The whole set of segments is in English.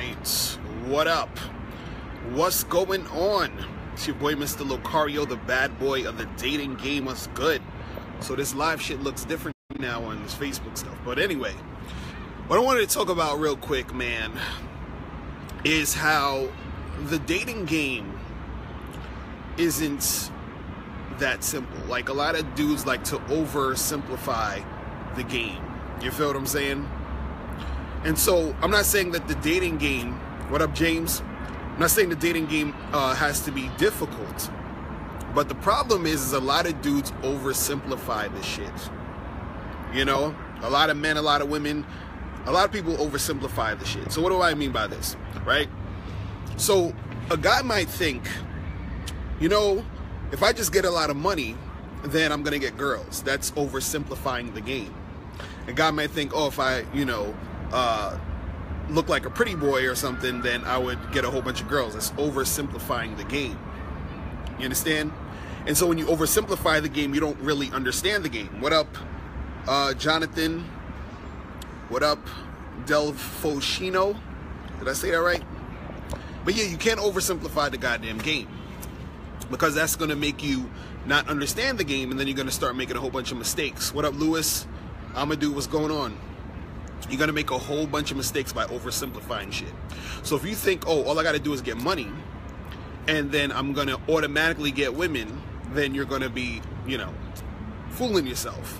right, what up? What's going on? It's your boy Mr. Locario, the bad boy of the dating game. What's good? So this live shit looks different now on this Facebook stuff. But anyway, what I wanted to talk about real quick, man, is how the dating game isn't that simple. Like, a lot of dudes like to oversimplify the game. You feel what I'm saying? And so I'm not saying that the dating game, what up, James? I'm not saying the dating game has to be difficult, but the problem is a lot of dudes oversimplify this shit. You know, a lot of men, a lot of women, a lot of people oversimplify the shit. So what do I mean by this, right? So a guy might think, you know, if I just get a lot of money, then I'm gonna get girls. That's oversimplifying the game. A guy might think, oh, if I, you know, look like a pretty boy or something, then I would get a whole bunch of girls. That's oversimplifying the game. You understand? And so when you oversimplify the game, you don't really understand the game. What up, Jonathan? What up, Delfoshino? Did I say that right? But yeah, you can't oversimplify the goddamn game, because that's going to make you not understand the game, and then you're going to start making a whole bunch of mistakes. What up, Lewis? Amadou, what's going on? You're going to make a whole bunch of mistakes by oversimplifying shit. So if you think, oh, all I got to do is get money, and then I'm going to automatically get women, then you're going to be, you know, fooling yourself.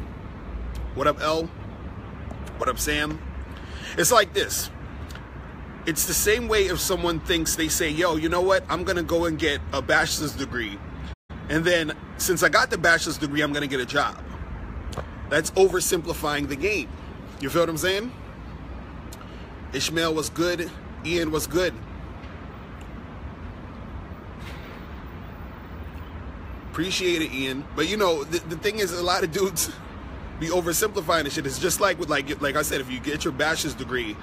What up, L? What up, Sam? It's like this. It's the same way if someone thinks, they say, yo, you know what? I'm going to go and get a bachelor's degree, and then since I got the bachelor's degree, I'm going to get a job. That's oversimplifying the game. You feel what I'm saying? Ishmael was good. Ian was good. Appreciate it, Ian. But you know, the thing is, a lot of dudes be oversimplifying the shit. It's just like with like I said, if you get your bachelor's degree,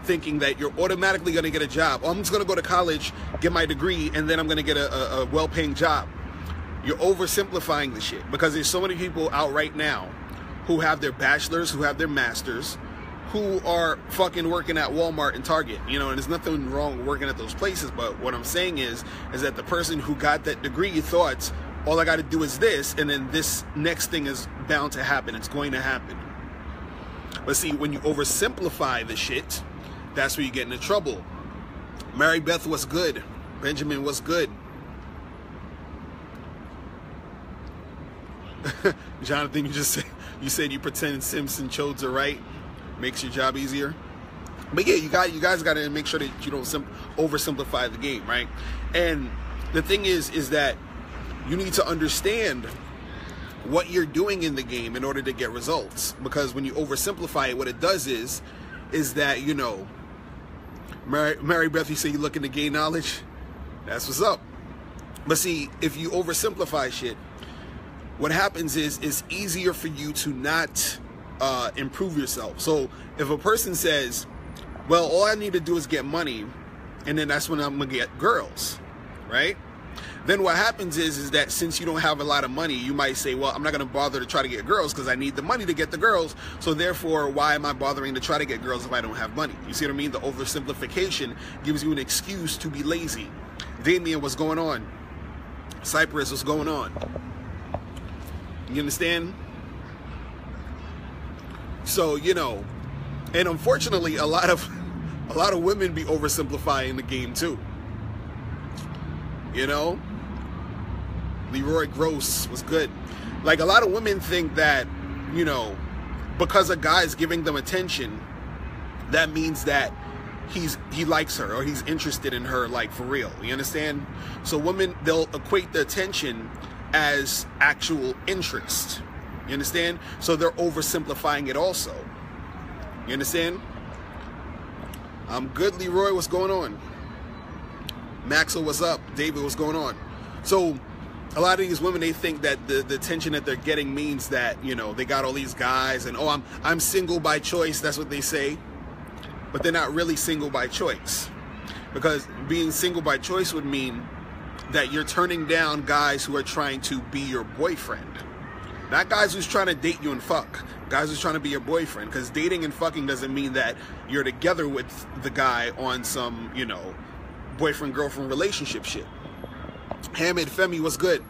thinking that you're automatically going to get a job. Oh, I'm just going to go to college, get my degree, and then I'm going to get a well-paying job. You're oversimplifying the shit, because there's so many people out right now who have their bachelors, who have their masters, who are fucking working at Walmart and Target, you know, and there's nothing wrong with working at those places. But what I'm saying is that the person who got that degree thought, all I got to do is this, and then this next thing is bound to happen. It's going to happen. But see, when you oversimplify the shit, that's where you get into trouble. Mary Beth was good. Benjamin was good. Jonathan, you said you pretend Simpson chodes are right, makes your job easier. But yeah, you guys got to make sure that you don't oversimplify the game, right? And the thing is that you need to understand what you're doing in the game in order to get results. Because when you oversimplify it, what it does is that, you know, Mary Beth, you say you're looking to gain knowledge. That's what's up. But see, if you oversimplify shit, what happens is it's easier for you to not improve yourself. So if a person says, well, all I need to do is get money, and then that's when I'm going to get girls, right? Then what happens is that since you don't have a lot of money, you might say, well, I'm not going to bother to try to get girls because I need the money to get the girls. So therefore, why am I bothering to try to get girls if I don't have money? You see what I mean? The oversimplification gives you an excuse to be lazy. Damien, what's going on? Cypress, what's going on? You understand? So, you know, and unfortunately, a lot of women be oversimplifying the game too. You know, Leroy Gross was good. Like, a lot of women think that, you know, because a guy's giving them attention, that means that he likes her or he's interested in her, like, for real. You understand? So women, they'll equate the attention as actual interest. You understand? So they're oversimplifying it also. You understand? I'm good, Leroy. What's going on? Maxwell, what's up? David, what's going on? So a lot of these women, they think that the attention that they're getting means that, you know, they got all these guys and, oh, I'm single by choice. That's what they say. But they're not really single by choice, because being single by choice would mean that you're turning down guys who are trying to be your boyfriend. Not guys who's trying to date you and fuck. Guys are trying to be your boyfriend, because dating and fucking doesn't mean that you're together with the guy on some, you know, boyfriend-girlfriend relationship shit. Hamid, Femi, what's good?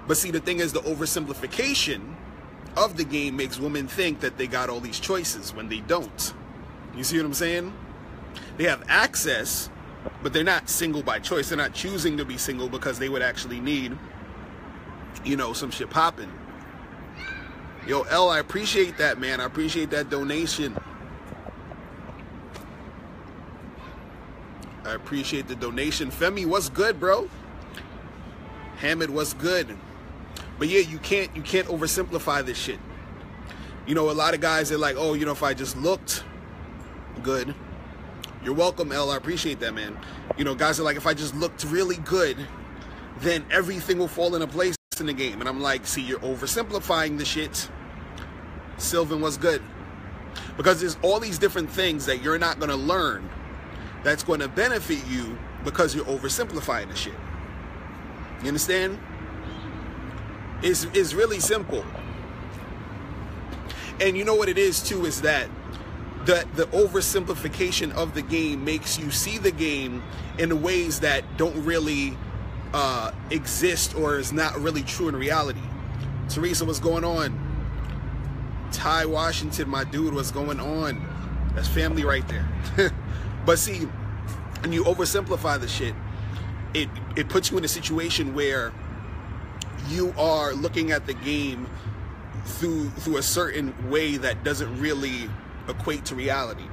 But see, the thing is, the oversimplification of the game makes women think that they got all these choices when they don't. You see what I'm saying? They have access, but they're not single by choice. They're not choosing to be single because they would actually need, you know, some shit popping. Yo, L, I appreciate that, man. I appreciate that donation. I appreciate the donation. Femi, what's good, bro? Hamid, what's good? But yeah, you can't oversimplify this shit. You know, a lot of guys are like, oh, you know, if I just looked good. You're welcome, L. I appreciate that, man. You know, guys are like, if I just looked really good, then everything will fall into place in the game. And I'm like, see, you're oversimplifying the shit. Sylvan, what's good? Because there's all these different things that you're not going to learn that's going to benefit you because you're oversimplifying the shit. You understand? It's really simple. And you know what it is too, is that the oversimplification of the game makes you see the game in ways that don't really exist or is not really true in reality. Teresa, what's going on? Ty Washington, my dude, what's going on? That's family right there. But see, when you oversimplify the shit, it puts you in a situation where you are looking at the game through a certain way that doesn't really equate to reality.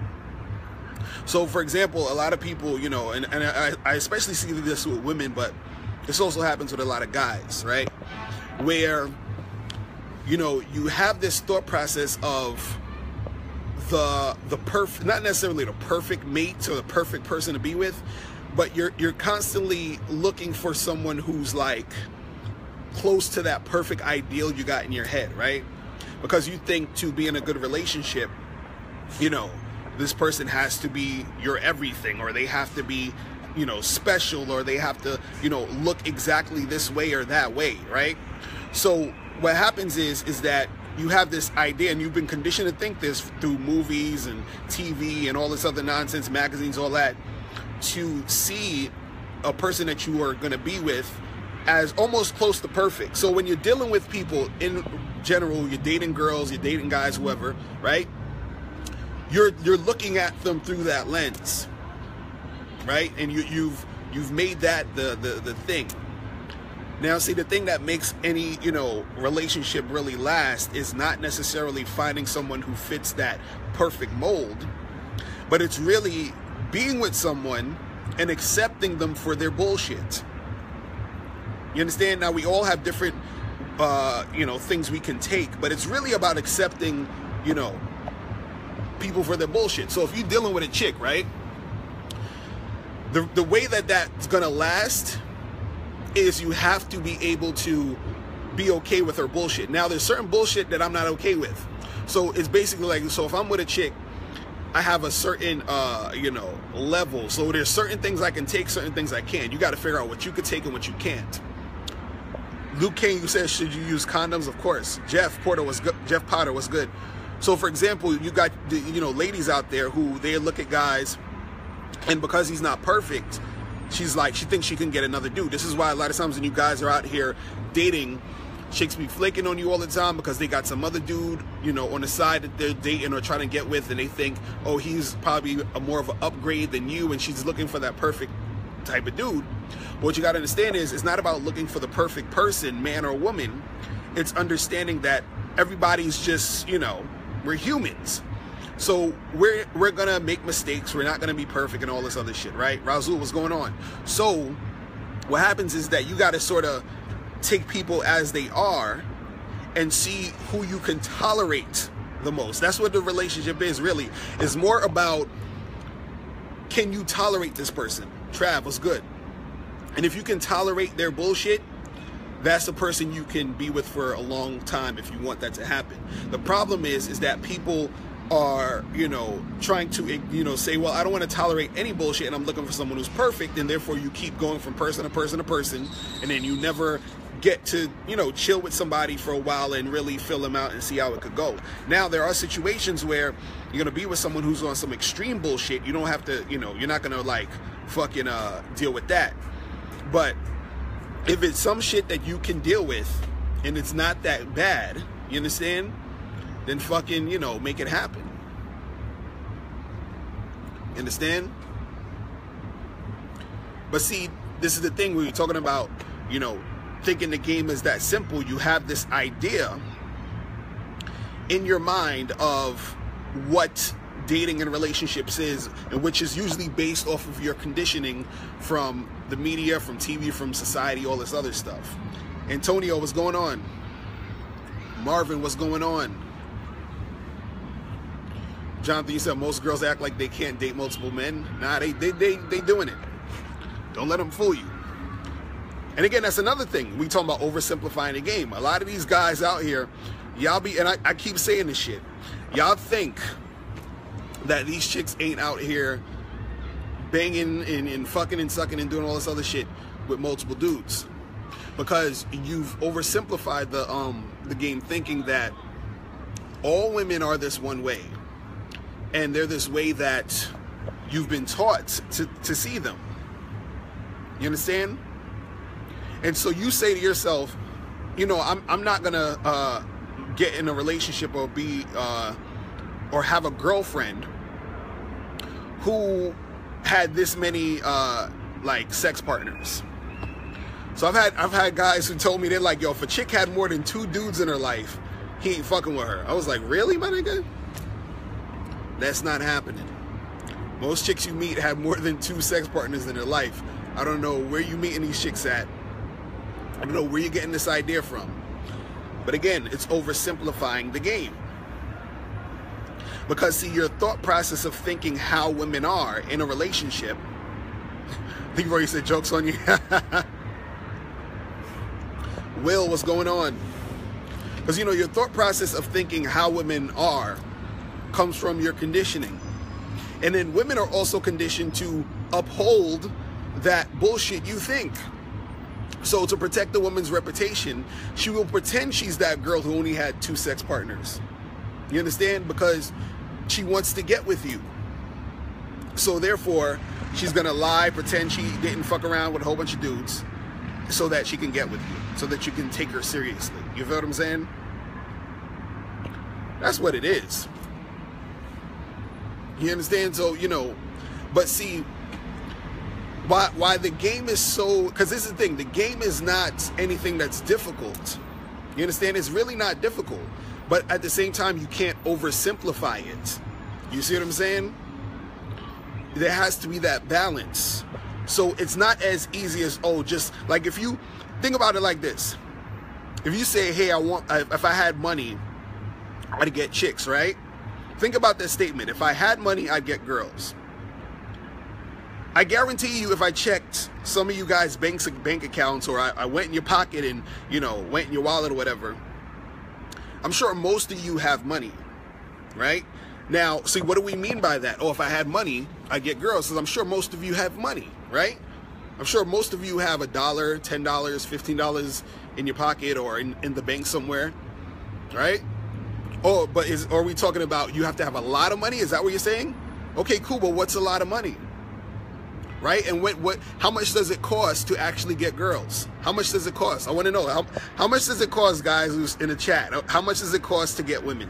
So for example, a lot of people, you know, and I especially see this with women, but this also happens with a lot of guys, right? Where, you know, you have this thought process of the perfect, not necessarily the perfect mate or the perfect person to be with, but you're constantly looking for someone who's like close to that perfect ideal you got in your head, right? Because you think to be in a good relationship, you know, this person has to be your everything, or they have to be, you know, special, or they have to, you know, look exactly this way or that way, right? So what happens is that you have this idea, and you've been conditioned to think this through movies and TV and all this other nonsense, magazines, all that, to see a person that you are going to be with as almost close to perfect. So when you're dealing with people in general, you're dating girls, you're dating guys, whoever, right? You're looking at them through that lens, right? And you've made that the thing. Now, see, the thing that makes any, you know, relationship really last is not necessarily finding someone who fits that perfect mold, but it's really being with someone and accepting them for their bullshit. You understand? Now, we all have different, you know, things we can take, but it's really about accepting, you know, people for their bullshit. So if you're dealing with a chick, right, the way that that's gonna last is you have to be able to be okay with her bullshit. Now, there's certain bullshit that I'm not okay with. So it's basically like, so if I'm with a chick, I have a certain, you know, level. So there's certain things I can take, certain things I can't. You got to figure out what you could take and what you can't. Luke Kane, you said, should you use condoms? Of course. Jeff Potter was good. So for example, you got, you know, ladies out there who they look at guys, and because he's not perfect, she's like, she thinks she can get another dude. This is why a lot of times when you guys are out here dating, chicks be flaking on you all the time because they got some other dude, you know, on the side that they're dating or trying to get with, and they think, oh, he's probably more of an upgrade than you, and she's looking for that perfect type of dude. But what you got to understand is, it's not about looking for the perfect person, man or woman. It's understanding that everybody's just, you know, we're humans. So we're gonna make mistakes. We're not gonna be perfect and all this other shit, right? Razul, what's going on? So what happens is that you got to sort of take people as they are and see who you can tolerate the most. That's what the relationship is, really. It's more about, can you tolerate this person? Trav, what's good? And if you can tolerate their bullshit, that's the person you can be with for a long time if you want that to happen. The problem is that people are, you know, trying to, you know, say, well, I don't want to tolerate any bullshit and I'm looking for someone who's perfect, and therefore you keep going from person to person to person, and then you never get to, you know, chill with somebody for a while and really fill them out and see how it could go. Now, there are situations where you're going to be with someone who's on some extreme bullshit. You don't have to, you know, you're not going to like fucking deal with that. But if it's some shit that you can deal with and it's not that bad, you understand? Then fucking, you know, make it happen. You understand? But see, this is the thing when you're talking about, you know, thinking the game is that simple. You have this idea in your mind of what dating and relationships is, and which is usually based off of your conditioning from the media, from TV, from society, all this other stuff. Antonio, what's going on? Marvin, what's going on? Jonathan, you said most girls act like they can't date multiple men. Nah, they doing it. Don't let them fool you. And again, that's another thing. We talking about oversimplifying the game. A lot of these guys out here, y'all be, and I keep saying this shit, y'all think that these chicks ain't out here banging and fucking and sucking and doing all this other shit with multiple dudes, because you've oversimplified the game, thinking that all women are this one way, and they're this way that you've been taught to see them. You understand? And so you say to yourself, you know, I'm not gonna get in a relationship or be or have a girlfriend who had this many like sex partners. So I've had guys who told me, they're like, yo, if a chick had more than 2 dudes in her life, he ain't fucking with her. I was like, really, my nigga? That's not happening. Most chicks you meet have more than 2 sex partners in their life. I don't know where you meeting these chicks at. I don't know where you're getting this idea from. But again, it's oversimplifying the game. Because see, your thought process of thinking how women are in a relationship. I think you've already said jokes on you. Will, what's going on? Because, you know, your thought process of thinking how women are comes from your conditioning. And then women are also conditioned to uphold that bullshit you think. So to protect the woman's reputation, she will pretend she's that girl who only had 2 sex partners. You understand? Because she wants to get with you. So therefore, she's going to lie, pretend she didn't fuck around with a whole bunch of dudes so that she can get with you, so that you can take her seriously. You feel what I'm saying? That's what it is. You understand? So, you know, but see, why the game is so, because this is the thing, the game is not anything that's difficult. You understand? It's really not difficult. But at the same time, you can't oversimplify it. You see what I'm saying? There has to be that balance. So it's not as easy as, oh, just like, if you think about it like this. If you say, hey, if I had money, I'd get chicks, right? Think about that statement. If I had money, I'd get girls. I guarantee you, if I checked some of you guys' bank accounts, or I went in your pocket and, you know, went in your wallet or whatever, I'm sure most of you have money, right? Now, see, what do we mean by that? Oh, if I had money, I'd get girls. Because I'm sure most of you have money, right? I'm sure most of you have $1, $10, $15 in your pocket or in the bank somewhere, right? Oh, but are we talking about you have to have a lot of money? Is that what you're saying? Okay, cool. But what's a lot of money? Right? And how much does it cost to actually get girls? How much does it cost? I want to know. How much does it cost, guys who's in the chat? How much does it cost to get women?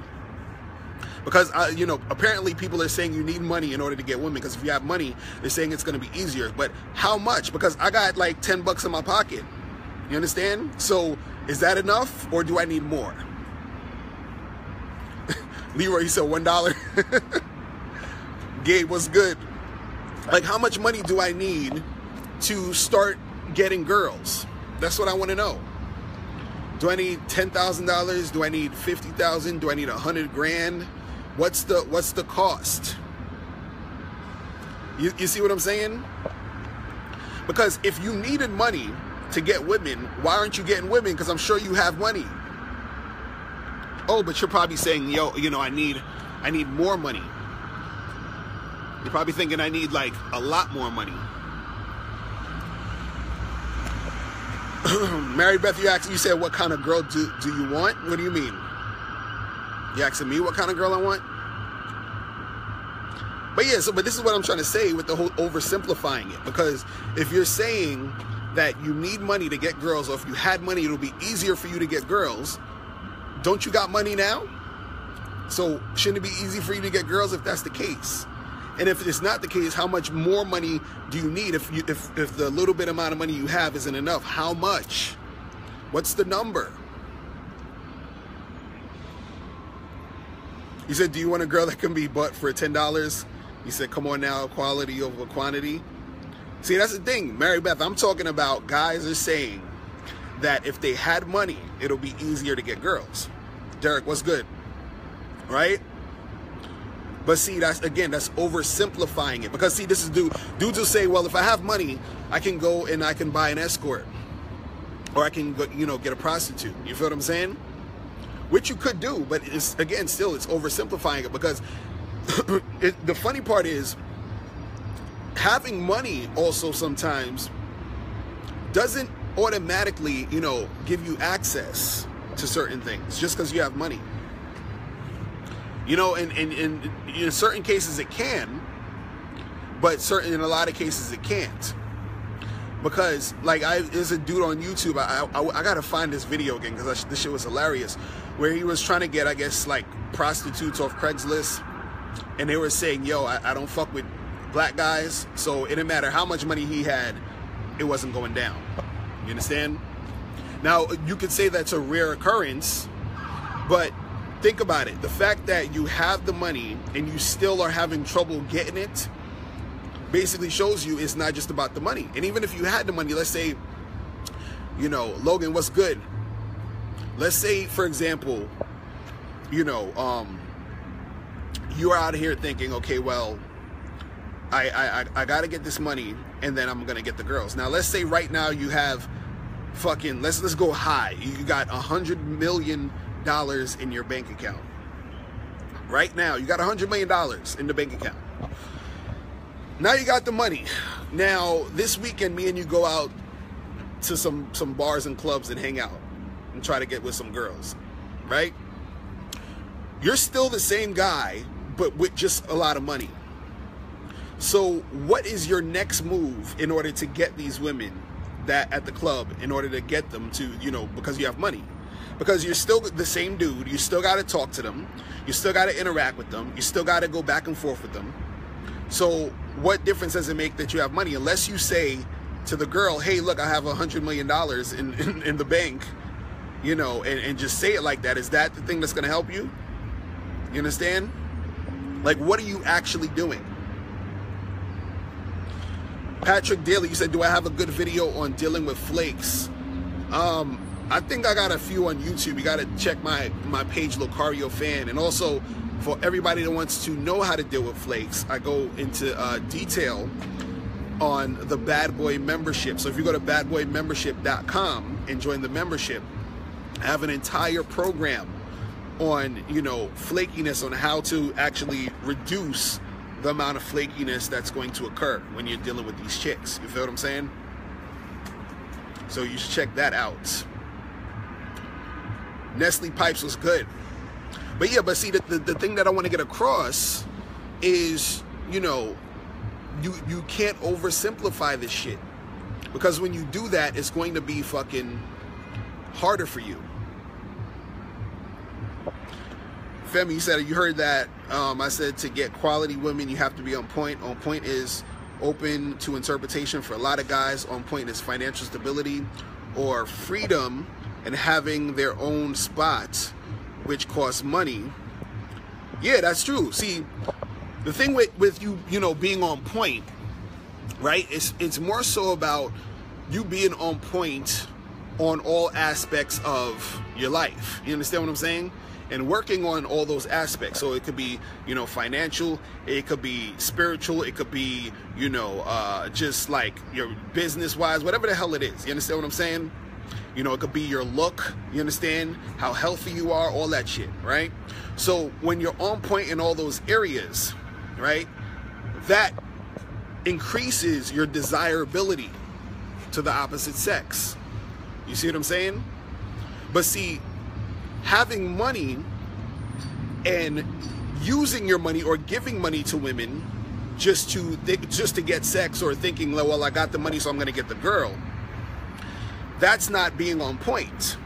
Because, you know, apparently people are saying you need money in order to get women. Because if you have money, they're saying it's going to be easier. But how much? Because I got like $10 in my pocket. You understand? So is that enough, or do I need more? Leroy, you said $1. Gabe, what's good? Like, how much money do I need to start getting girls? That's what I want to know. Do I need $10,000? Do I need $50,000? Do I need $100,000? What's the cost? You see what I'm saying? Because if you needed money to get women, why aren't you getting women? Because I'm sure you have money. Oh, but you're probably saying, yo, you know, I need more money. You're probably thinking I need like a lot more money. Mary Beth, you said what kind of girl do you want? What do you mean? You asking me what kind of girl I want? But yeah, but this is what I'm trying to say with the whole oversimplifying it. Because if you're saying that you need money to get girls, or if you had money, it'll be easier for you to get girls. Don't you got money now? So shouldn't it be easy for you to get girls if that's the case? And if it's not the case, how much more money do you need? If the little bit amount of money you have isn't enough, how much? What's the number? You said, do you want a girl that can be bought for $10? You said, come on now, quality over quantity. See, that's the thing, Mary Beth. I'm talking about guys are saying that if they had money, it'll be easier to get girls. Derek, what's good? Right? But see, that's oversimplifying it. Because see, this is dudes will say, well, if I have money, I can go and I can buy an escort, or I can go, get a prostitute. You feel what I'm saying? Which you could do, but it's oversimplifying it, because the funny part is having money also sometimes doesn't automatically, give you access to certain things just because you have money. And in certain cases it can, but in a lot of cases it can't. Because there's a dude on YouTube, I gotta find this video again because this shit was hilarious, where he was trying to get, I guess, like prostitutes off Craigslist, and they were saying, yo, I don't fuck with black guys, so it didn't matter how much money he had, it wasn't going down. You understand? Now, you could say that's a rare occurrence, but think about it. The fact that you have the money and you still are having trouble getting it basically shows you it's not just about the money. And even if you had the money, let's say, Logan, what's good? Let's say, for example, you're out here thinking, okay, well, I got to get this money and then I'm going to get the girls. Now, let's say right now you have fucking, let's go high. You got $100 million in your bank account. Right now, you got $100 million in the bank account. Now you got the money. Now, this weekend, me and you go out to some bars and clubs and hang out and try to get with some girls, right? You're still the same guy, but with just a lot of money. So what is your next move in order to get these women that at the club, in order to get them to, because you have money? Because you're still the same dude, you still got to talk to them, you still got to interact with them, you still got to go back and forth with them. So what difference does it make that you have money? Unless you say to the girl, hey, look, I have $100 million in the bank, and just say it like that. Is that the thing that's going to help you? You understand? Like, what are you actually doing? Patrick Daly, you said, do I have a good video on dealing with flakes? I think I got a few on YouTube. You got to check my page, Locario Fan. And also, for everybody that wants to know how to deal with flakes, I go into detail on the Bad Boy membership. So if you go to badboymembership.com and join the membership, I have an entire program on, flakiness, on how to actually reduce the amount of flakiness that's going to occur when you're dealing with these chicks. You feel what I'm saying? So you should check that out. Nestle Pipes was good. But yeah, but see, the thing that I want to get across is, you can't oversimplify this shit. Because when you do that, it's going to be fucking harder for you. Femi, you said, you heard that. I said to get quality women, you have to be on point. On point is open to interpretation for a lot of guys. On point is financial stability or freedom and having their own spots, which costs money. Yeah, that's true. See, the thing with you, being on point, right? It's more so about you being on point on all aspects of your life. You understand what I'm saying? And working on all those aspects. So it could be, financial, it could be spiritual, it could be, just like your business-wise, whatever the hell it is. You understand what I'm saying? It could be your look, you understand? How healthy you are, all that shit, right? So when you're on point in all those areas, right, that increases your desirability to the opposite sex. You see what I'm saying? But see, having money and using your money or giving money to women just to get sex, or thinking, well, I got the money, so I'm going to get the girl, that's not being on point.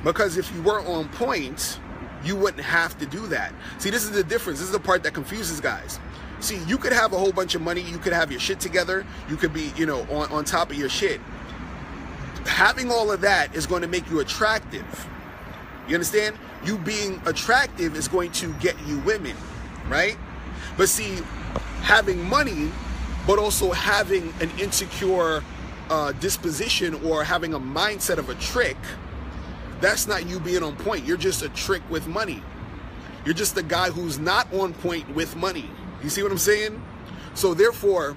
Because if you were on point, you wouldn't have to do that. See, this is the difference. This is the part that confuses guys. See, you could have a whole bunch of money, you could have your shit together, you could be, on top of your shit. Having all of that is going to make you attractive. You understand? You being attractive is going to get you women, right? But see, having money, but also having an insecure disposition, or having a mindset of a trick, that's not you being on point. You're just a trick with money. You're just the guy who's not on point with money. You see what I'm saying? So therefore,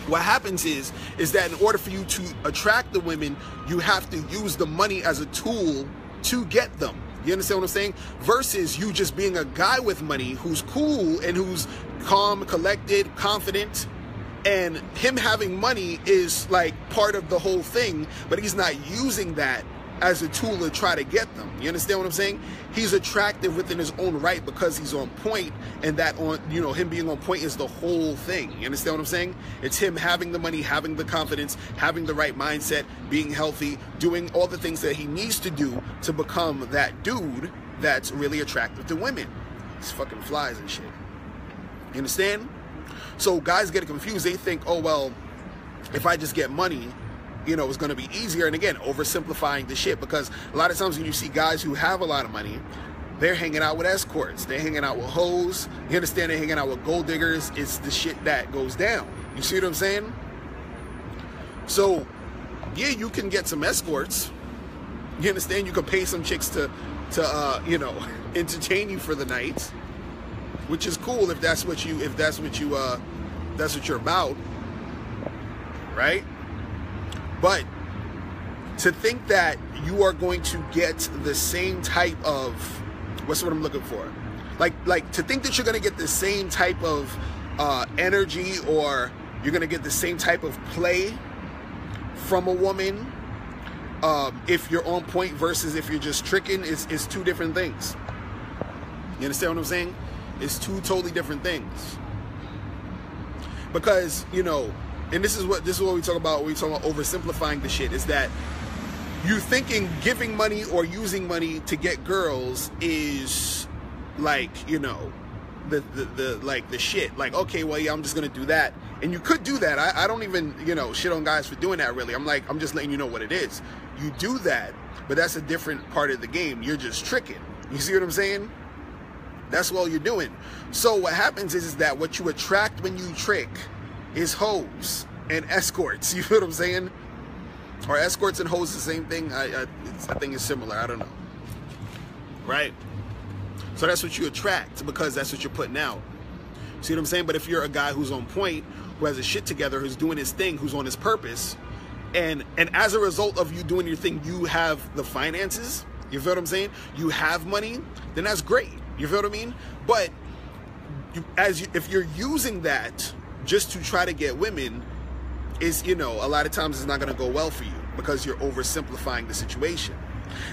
what happens is that in order for you to attract the women, you have to use the money as a tool to get them. You understand what I'm saying? Versus you just being a guy with money who's cool and who's calm, collected, confident, and him having money is like part of the whole thing, but he's not using that as a tool to try to get them. You understand what I'm saying? He's attractive within his own right because he's on point, and that him being on point is the whole thing. You understand what I'm saying? It's him having the money, having the confidence, having the right mindset, being healthy, doing all the things that he needs to do to become that dude that's really attractive to women. These fucking flies and shit. You understand? So guys get confused. They think, oh, well, if I just get money, it's going to be easier. And again, oversimplifying the shit, because a lot of times when you see guys who have a lot of money, they're hanging out with escorts, they're hanging out with hoes, you understand, they're hanging out with gold diggers. It's the shit that goes down. You see what I'm saying? So yeah, you can get some escorts, you understand, you can pay some chicks to entertain you for the night, which is cool if that's what you're about, right? But to think that you are going to get the same type of, what's what I'm looking for? Like to think that you're going to get the same type of energy, or you're going to get the same type of play from a woman if you're on point versus if you're just tricking is two different things. You understand what I'm saying? It's two totally different things. Because, and this is what we talk about when we talk about oversimplifying the shit, is that you thinking giving money or using money to get girls is like, the shit. Like, okay, well, yeah, I'm just gonna do that. And you could do that. I don't even, shit on guys for doing that, really. I'm just letting you know what it is. You do that, but that's a different part of the game. You're just tricking. You see what I'm saying? That's all you're doing. So what happens is that what you attract when you trick is hoes and escorts. You feel what I'm saying? Or escorts and hoes the same thing? I think it's similar. I don't know. Right? So that's what you attract, because that's what you're putting out. See what I'm saying? But if you're a guy who's on point, who has his shit together, who's doing his thing, who's on his purpose, and as a result of you doing your thing, you have the finances, you feel what I'm saying? You have money, then that's great. You feel what I mean? But if you're using that just to try to get women, a lot of times it's not going to go well for you, because you're oversimplifying the situation.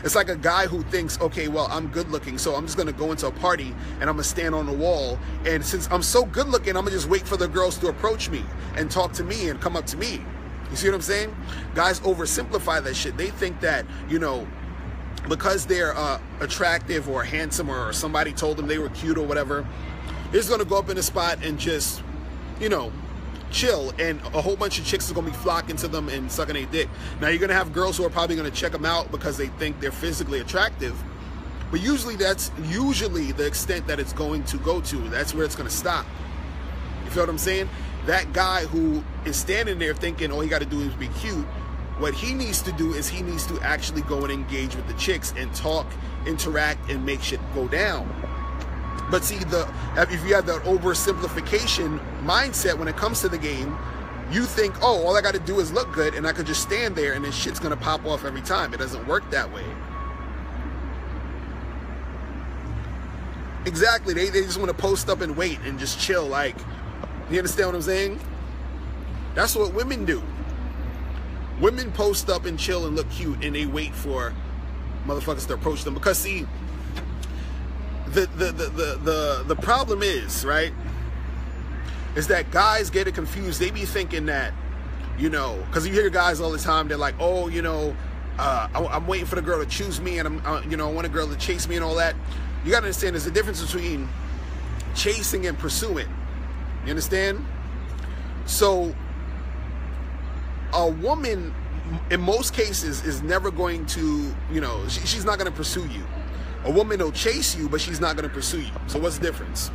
It's like a guy who thinks, okay, well, I'm good looking, so I'm just going to go into a party and I'm going to stand on the wall, and since I'm so good looking, I'm going to just wait for the girls to approach me and talk to me and come up to me. You see what I'm saying? Guys oversimplify that shit. They think that, because they're attractive or handsome, or somebody told them they were cute or whatever, they're just going to go up in a spot and just, chill, and a whole bunch of chicks are going to be flocking to them and sucking their dick. Now, you're going to have girls who are probably going to check them out because they think they're physically attractive, but usually that's the extent that it's going to go to. That's where it's going to stop. You feel what I'm saying? That guy who is standing there thinking all he got to do is be cute, what he needs to do is he needs to actually go and engage with the chicks and talk, interact, and make shit go down. But see, if you have that oversimplification mindset when it comes to the game, you think, oh, all I got to do is look good, and I could just stand there, and then shit's going to pop off every time. It doesn't work that way. Exactly. They just want to post up and wait and just chill. Like, you understand what I'm saying? That's what women do. Women post up and chill and look cute, and they wait for motherfuckers to approach them. Because see, the problem is, right, is that guys get it confused. They be thinking that, you know, because you hear guys all the time, they're like, oh, you know, I'm waiting for the girl to choose me, and you know, I want a girl to chase me and all that. You gotta understand, there's a difference between chasing and pursuing. You understand? So a woman, in most cases, is never going to, you know, she's not going to pursue you. A woman will chase you, but she's not going to pursue you. So what's the difference?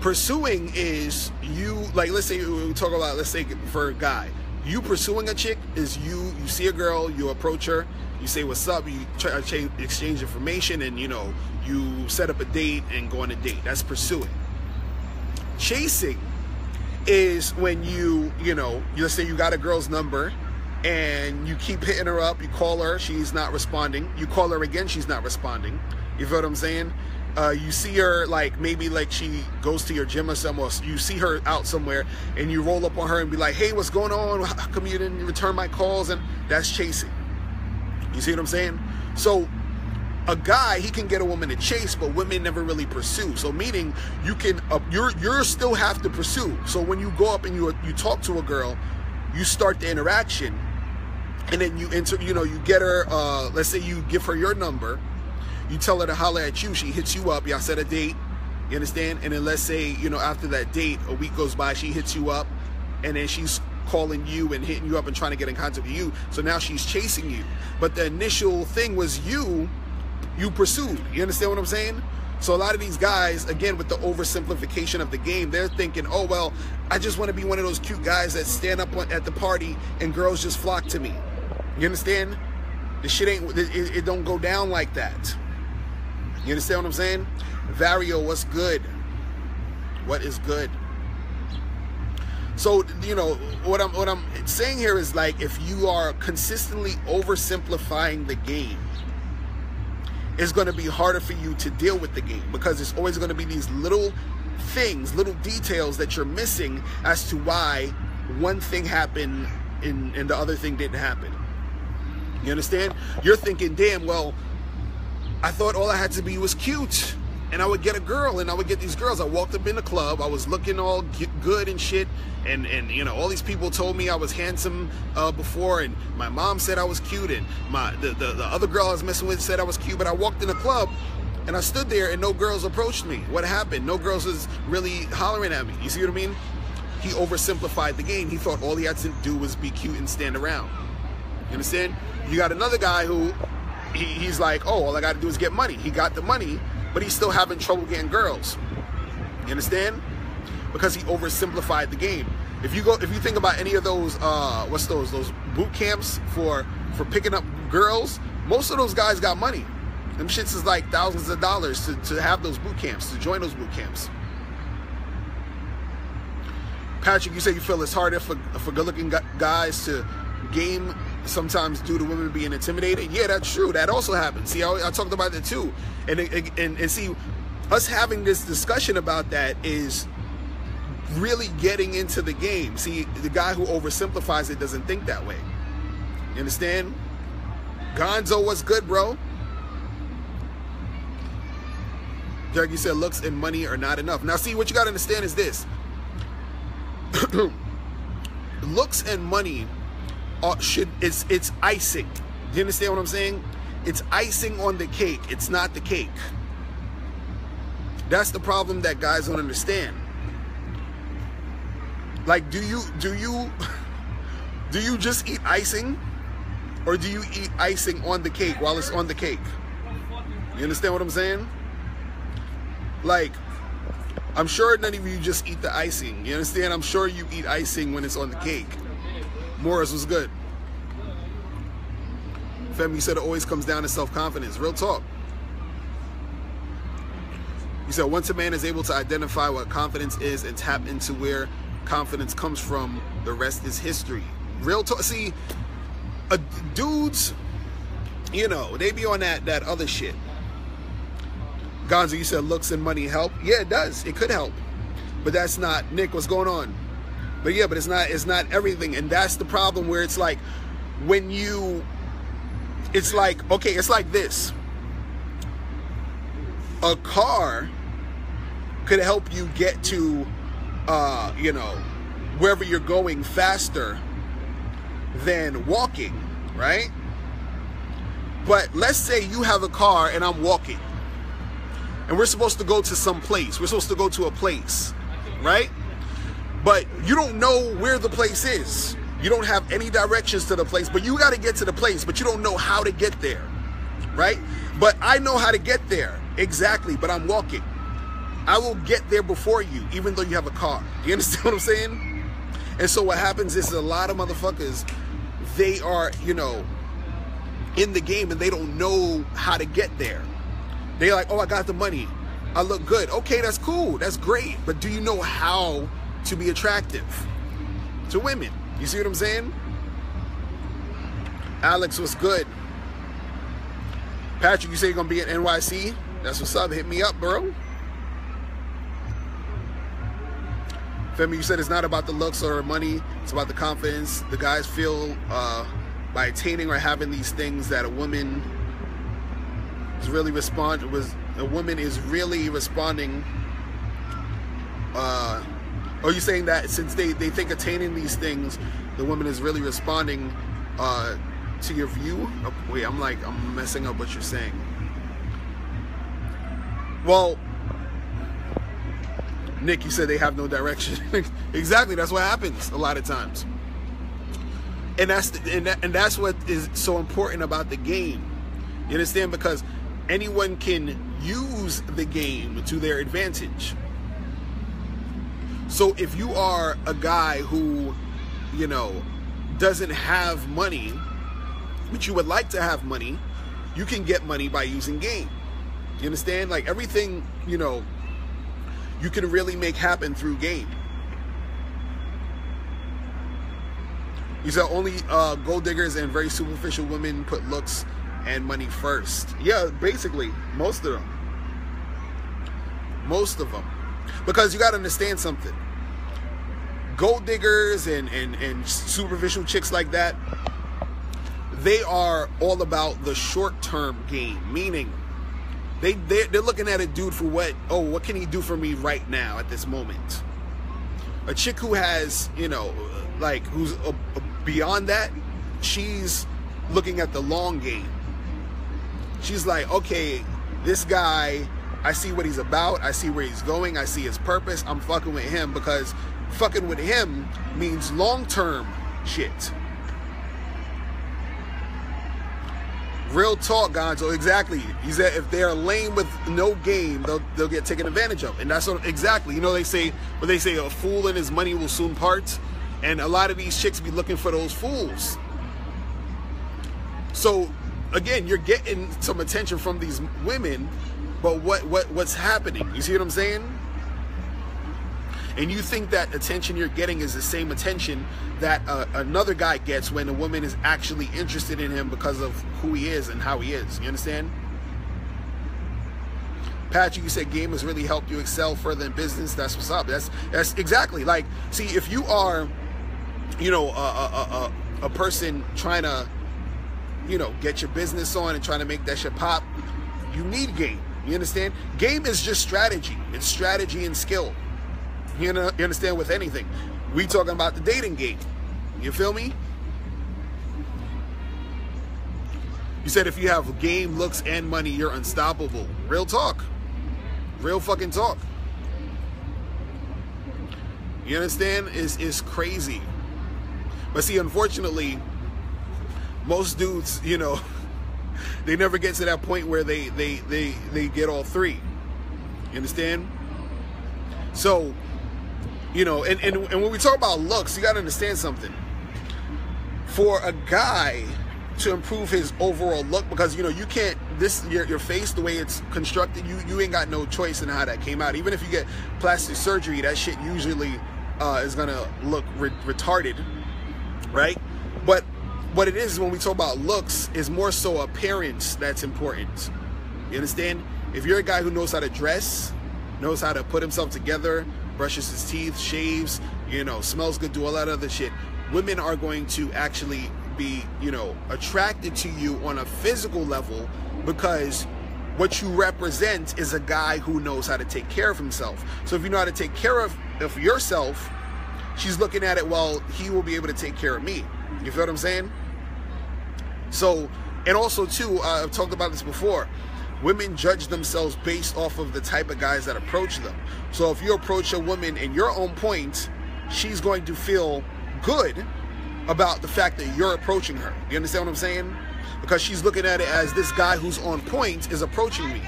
Pursuing is you, like, let's say we talk about, let's say for a guy, you pursuing a chick is you see a girl, you approach her, you say what's up, you try to exchange information, and, you know, you set up a date and go on a date. That's pursuing. Chasing is when you know, let's say you got a girl's number and you keep hitting her up, you call her, she's not responding. You call her again, she's not responding. You feel what I'm saying? You see her, like, maybe like she goes to your gym or somewhere, you see her out somewhere, and you roll up on her and be like, hey, what's going on? How come you didn't return my calls? And that's chasing. You see what I'm saying? So a guy, he can get a woman to chase, but women never really pursue. So meaning you can, you're still have to pursue. So when you go up and you talk to a girl, you start the interaction, and then you get her, let's say you give her your number, you tell her to holler at you, she hits you up, y'all set a date, you understand? And then let's say, you know, after that date, a week goes by, she hits you up, and then she's calling you and hitting you up and trying to get in contact with you. So now she's chasing you. But the initial thing was you pursued. You understand what I'm saying? So a lot of these guys, again, with the oversimplification of the game, they're thinking, oh, well, I just want to be one of those cute guys that stand up at the party and girls just flock to me. You understand? The shit it don't go down like that. You understand what I'm saying? Vario, what's good? What is good? So, you know, what I'm saying here is, like, if you are consistently oversimplifying the game, it's going to be harder for you to deal with the game, because it's always going to be these little things, little details that you're missing as to why one thing happened and the other thing didn't happen. You understand? You're thinking, damn, well, I thought all I had to be was cute, and I would get a girl, and I would get these girls. I walked up in the club, I was looking all good and shit, and you know, all these people told me I was handsome before, and my mom said I was cute, and the other girl I was messing with said I was cute. But I walked in the club, and I stood there, and no girls approached me. What happened? No girls was really hollering at me. You see what I mean? He oversimplified the game. He thought all he had to do was be cute and stand around. You understand? You got another guy who he's like, oh, all I got to do is get money. He got the money, but he's still having trouble getting girls. You understand? Because he oversimplified the game. If you think about any of those, what's those boot camps for picking up girls, most of those guys got money. Them shits is like thousands of dollars to have those boot camps, to join those boot camps. Patrick, you say you feel it's harder for good-looking guys to game sometimes due to women being intimidated. Yeah, that's true. That also happens. See, I talked about that too. And see, us having this discussion about that is really getting into the game. See, the guy who oversimplifies it doesn't think that way. You understand? Gonzo, what's good, bro? Derek, you said looks and money are not enough. Now, see, what you got to understand is this. Looks and money it's icing. Do you understand what I'm saying? It's icing on the cake. It's not the cake. That's the problem that guys don't understand. Like, do you just eat icing, or do you eat icing on the cake while it's on the cake? You understand what I'm saying? Like, I'm sure none of you just eat the icing. You understand? I'm sure you eat icing when it's on the cake. Morris was good. Femi said it always comes down to self-confidence. Real talk. He said once a man is able to identify what confidence is and tap into where confidence comes from, the rest is history. Real talk. See, dudes, you know, they be on that other shit. Gonzo, you said looks and money help. Yeah, it does. It could help. But that's not. Nick, what's going on? But yeah, but it's not everything. And that's the problem, where it's like, when you, it's like, okay, it's like this. A car could help you get to, you know, wherever you're going faster than walking, right? But let's say you have a car and I'm walking, and we're supposed to go to some place. We're supposed to go to a place, right? But you don't know where the place is. You don't have any directions to the place, but you got to get to the place, but you don't know how to get there, right? But I know how to get there, exactly, but I'm walking. I will get there before you, even though you have a car. You understand what I'm saying? And so what happens is, a lot of motherfuckers, they are, you know, in the game, and they don't know how to get there. They're like, oh, I got the money, I look good. Okay, that's cool, that's great, but do you know how to be attractive to women? You see what I'm saying? Alex, what's good? Patrick, you say you're gonna be at NYC? That's what's up. Hit me up, bro. Femi, you said it's not about the looks or money, it's about the confidence the guys feel by attaining or having these things, that a woman is really responding. Are you saying that since they think attaining these things, the woman is really responding to your view? Oh, wait, I'm messing up what you're saying. Well, Nick, you said they have no direction. Exactly, that's what happens a lot of times. And that's what is so important about the game. You understand? Because anyone can use the game to their advantage. So if you are a guy who, you know, doesn't have money, but you would like to have money, you can get money by using game. You understand? Like, everything, you know, you can really make happen through game. You said only gold diggers and very superficial women put looks and money first. Yeah, basically, most of them. Most of them. Because you got to understand something. Gold diggers and superficial chicks like that, they are all about the short-term game. Meaning, they're looking at a dude for what can he do for me right now at this moment? A chick who has, you know, like, who's beyond that, she's looking at the long game. She's like, okay, this guy, I see what he's about, I see where he's going, I see his purpose, I'm fucking with him, because fucking with him means long-term shit. Real talk, Gonzo, exactly. He said if they're lame with no game, they'll get taken advantage of. And that's what, exactly, you know, they say a fool and his money will soon part. And a lot of these chicks be looking for those fools. So again, you're getting some attention from these women, but what's happening? You see what I'm saying? And you think that attention you're getting is the same attention that another guy gets when a woman is actually interested in him because of who he is and how he is. You understand? Patrick, you said game has really helped you excel further in business. That's what's up. That's exactly, like, see, if you are, you know, a person trying to, you know, get your business on and trying to make that shit pop, you need game. You understand? Game is just strategy. It's strategy and skill. You understand? With anything, we talking about the dating game. You feel me? You said if you have game, looks, and money, you're unstoppable. Real talk. Real fucking talk. You understand? It's crazy. But see, unfortunately, most dudes, you know, they never get to that point where they get all three. You understand? So, you know, and when we talk about looks, you got to understand something. For a guy to improve his overall look, because, you know, you can't, your face, the way it's constructed, you ain't got no choice in how that came out. Even if you get plastic surgery, that shit usually is gonna look retarded, right? But what it is when we talk about looks is more so appearance that's important. You understand? If you're a guy who knows how to dress, knows how to put himself together, brushes his teeth, shaves, you know, smells good, do all that other shit, women are going to actually be, you know, attracted to you on a physical level, because what you represent is a guy who knows how to take care of himself. So if you know how to take care of yourself, she's looking at it, well, he will be able to take care of me. You feel what I'm saying? So, and also too, I've talked about this before, women judge themselves based off of the type of guys that approach them. So if you approach a woman in your own point, she's going to feel good about the fact that you're approaching her. You understand what I'm saying? Because she's looking at it as this guy who's on point is approaching me.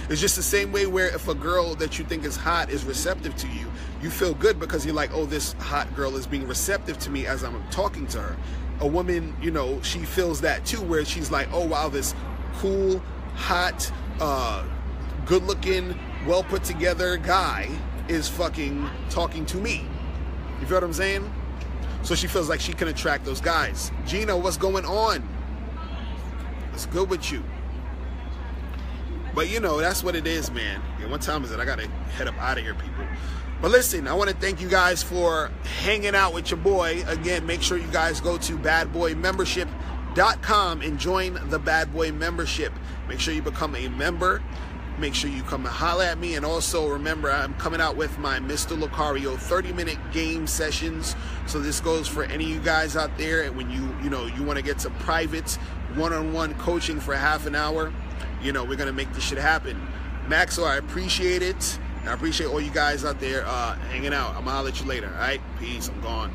It's just the same way where if a girl that you think is hot is receptive to you, you feel good because you're like, oh, this hot girl is being receptive to me as I'm talking to her. A woman, you know, she feels that too, where she's like, oh, wow, this cool, hot, good-looking, well-put-together guy is fucking talking to me. You feel what I'm saying? So she feels like she can attract those guys. Gina, what's going on? What's good with you? But, you know, that's what it is, man. Yeah, what time is it? I got to head up out of here, people. But listen, I want to thank you guys for hanging out with your boy. Again, make sure you guys go to badboymembership.com and join the Bad Boy membership. Make sure you become a member. Make sure you come and holler at me. And also remember, I'm coming out with my Mr. Lucario 30-minute game sessions. So this goes for any of you guys out there. And when you want to get to private one-on-one coaching for half an hour, you know, we're going to make this shit happen. Maxo, I appreciate it. I appreciate all you guys out there hanging out. I'm going to holler at you later. All right? Peace. I'm gone.